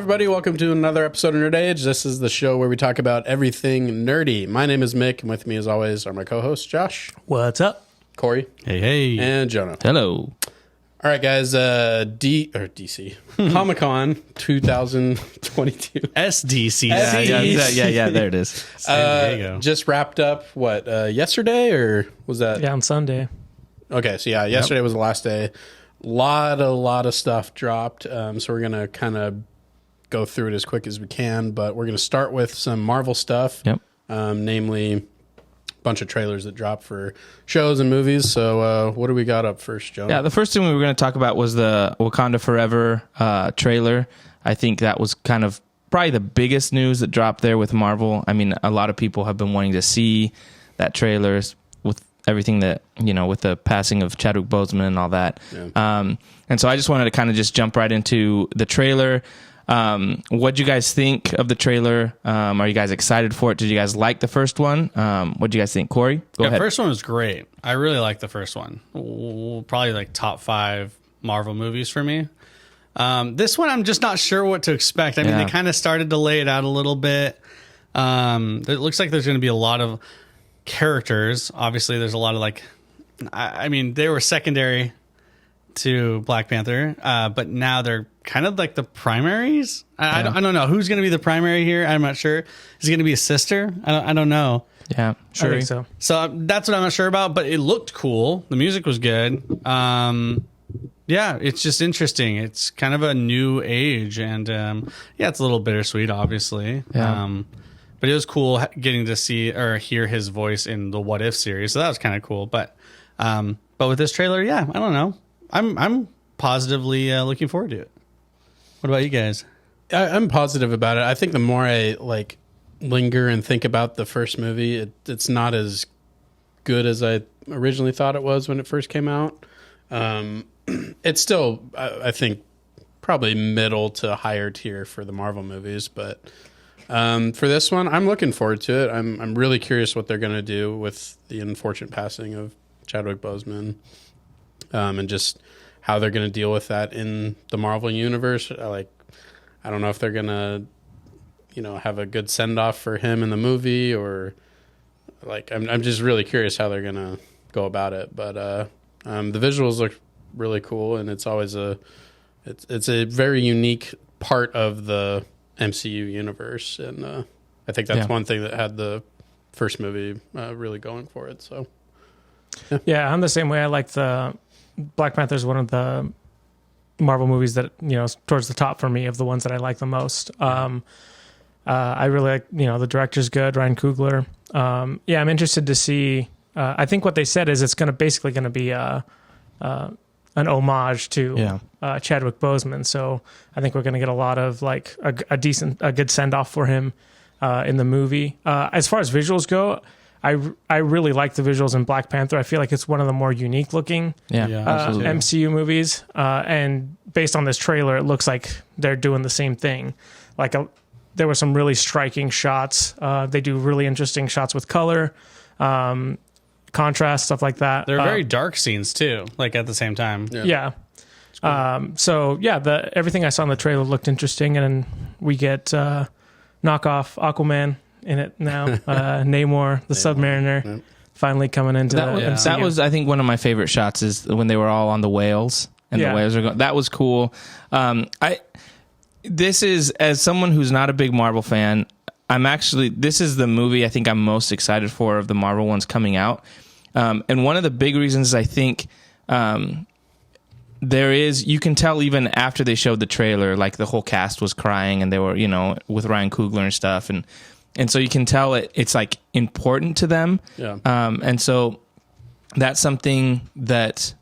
everybody. Welcome to another episode of Nerd Age. This is the show where we talk about everything nerdy. My name is Mick, and with me, as always, are my co-hosts, Josh. What's up? Corey. Hey. And Jonah. Hello. All right, guys. DC Comic-Con 2022. SDCC. Yeah, there it is. San Diego. Just wrapped up, yesterday, or was that? Yeah, on Sunday. Okay, so yesterday was the last day. Lot of stuff dropped, so we're going to kind of go through it as quick as we can, but we're going to start with some Marvel stuff, namely a bunch of trailers that dropped for shows and movies. So what do we got up first, Joe? Yeah, the first thing we were going to talk about was the Wakanda Forever trailer. I think that was kind of probably the biggest news that dropped there with Marvel. I mean, a lot of people have been wanting to see that trailer with everything that, with the passing of Chadwick Boseman and all that. Yeah. And so I just wanted to kind of just jump right into the trailer. What'd you guys think of the trailer? Are you guys excited for it? Did you guys like the first one? What'd you guys think? Corey, go ahead. The first one was great. I really liked the first one. Probably like top 5 Marvel movies for me. This one, I'm just not sure what to expect. I mean, they kind of started to lay it out a little bit. It looks like there's going to be a lot of characters. Obviously, there's a lot of they were secondary to Black Panther, but now they're kind of like the primaries. I don't know who's going to be the primary here. I'm not sure. Is it going to be a sister? I don't know. Yeah, sure. I think so. So that's what I'm not sure about, but it looked cool. The music was good. It's just interesting. It's kind of a new age, and it's a little bittersweet, obviously. Yeah. But it was cool getting to see or hear his voice in the What If series, so that was kind of cool. But with this trailer, I don't know. I'm positively looking forward to it. What about you guys? I'm positive about it. I think the more I linger and think about the first movie, it's not as good as I originally thought it was when it first came out. It's still, I think, probably middle to higher tier for the Marvel movies, but for this one, I'm looking forward to it. I'm really curious what they're going to do with the unfortunate passing of Chadwick Boseman, and just how they're going to deal with that in the Marvel universe. I don't know if they're going to, have a good send off for him in the movie, or I'm just really curious how they're going to go about it. But the visuals look really cool, and it's always it's a very unique part of the MCU universe, and I think that's one thing that had the first movie really going for it. So yeah, I'm the same way. I like the Black Panther's one of the Marvel movies that towards the top for me of the ones that I like the most. I really like the director's good, Ryan Coogler. I'm interested to see. I think what they said is it's basically going to be an homage to Chadwick Boseman. So I think we're going to get a lot of a good send off for him in the movie. As far as visuals go, I really like the visuals in Black Panther. I feel like it's one of the more unique looking MCU movies. And based on this trailer, it looks like they're doing the same thing. There were some really striking shots. They do really interesting shots with color, contrast, stuff like that. They're very dark scenes too, at the same time. Yeah. Everything I saw in the trailer looked interesting, and we get knockoff Aquaman in it now. Namor, the Submariner, finally coming into that was, I think, one of my favorite shots is when they were all on the whales and the whales are going. That was cool. This is, as someone who's not a big Marvel fan, this is the movie I think I'm most excited for of the Marvel ones coming out. And one of the big reasons I think you can tell even after they showed the trailer, the whole cast was crying, and they were, with Ryan Coogler and stuff. And so you can tell it's important to them. Yeah. And so that's something that,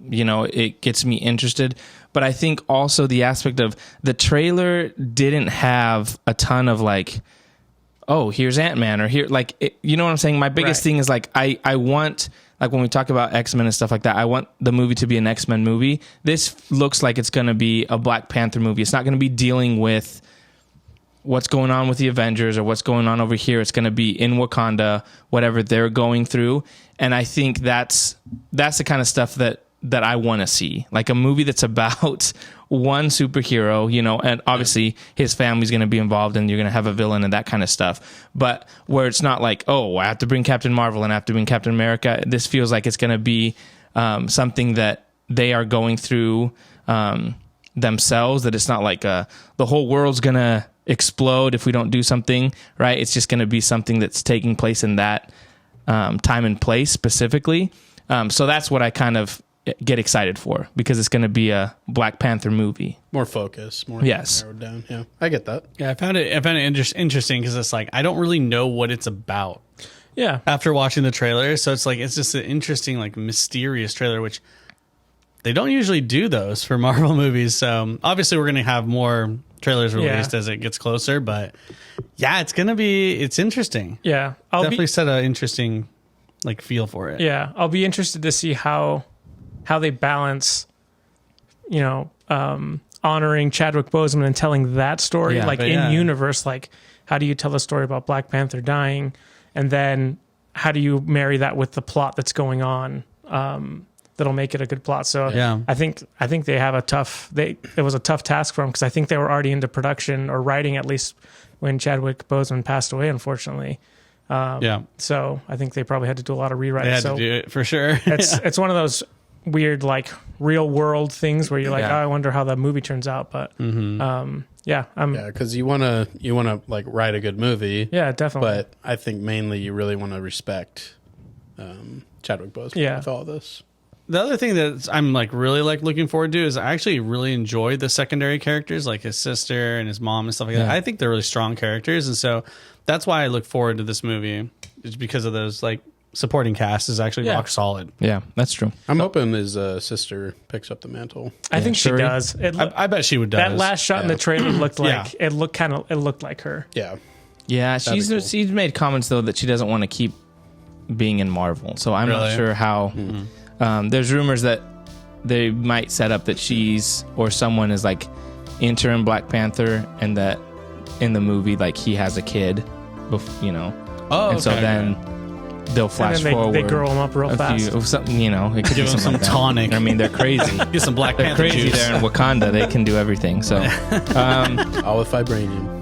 it gets me interested. But I think also the aspect of the trailer didn't have a ton of here's Ant-Man, or here, you know what I'm saying? My biggest thing is I want, when we talk about X-Men and stuff like that, I want the movie to be an X-Men movie. This looks like it's going to be a Black Panther movie. It's not going to be dealing with what's going on with the Avengers or what's going on over here. It's going to be in Wakanda, whatever they're going through. And I think that's the kind of stuff that that I want to see, like a movie that's about one superhero, you know, and obviously his family's going to be involved and you're going to have a villain and that kind of stuff. But where it's not like, oh, I have to bring Captain Marvel and I have to bring Captain America. This feels like it's going to be something that they are going through themselves, that it's not like the whole world's going to explode if we don't do something, right? It's just going to be something that's taking place in that time and place specifically. So that's what I kind of get excited for, because it's going to be a Black Panther movie. More focus, more narrowed down. Yeah, I get that. Yeah, I found it interesting because it's like I don't really know what it's about. Yeah. After watching the trailer, so it's like it's just an interesting, like mysterious trailer, which they don't usually do those for Marvel movies. So obviously we're going to have more trailers released as it gets closer, but yeah, it's interesting. Yeah, Definitely set an interesting like feel for it. Yeah, I'll be interested to see how they balance, you know, honoring Chadwick Boseman and telling that story, in universe. Like, how do you tell a story about Black Panther dying, and then how do you marry that with the plot that's going on? That'll make it a good plot. So I think they have it was a tough task for them, because I think they were already into production or writing, at least when Chadwick Boseman passed away, unfortunately. So I think they probably had to do a lot of rewriting. They had to do it for sure. It's one of those weird, like, real world things where you're like, oh, I wonder how that movie turns out. But because you want to like write a good movie. Yeah, definitely. But I think mainly you really want to respect Chadwick Boseman with all this. The other thing that I'm like really like looking forward to is I actually really enjoy the secondary characters, like his sister and his mom and stuff like that. I think they're really strong characters, and so that's why I look forward to this movie, is because of those, like, supporting cast is actually rock solid. Yeah, that's true. I'm hoping his sister picks up the mantle. I think she does. I bet she would. That last shot in the trailer looked like it looked like her. Yeah, yeah. She's made comments though that she doesn't want to keep being in Marvel, so I'm not sure how. There's rumors that they might set up that she's or someone is like interim Black Panther, and that in the movie, like, he has a kid, you know. So then they'll flash forward. They grow them up real fast. Something, you know, it could give them some tonic. I mean, they're crazy. Get some Black Panther crazy juice. there in Wakanda. They can do everything. So, all with vibranium.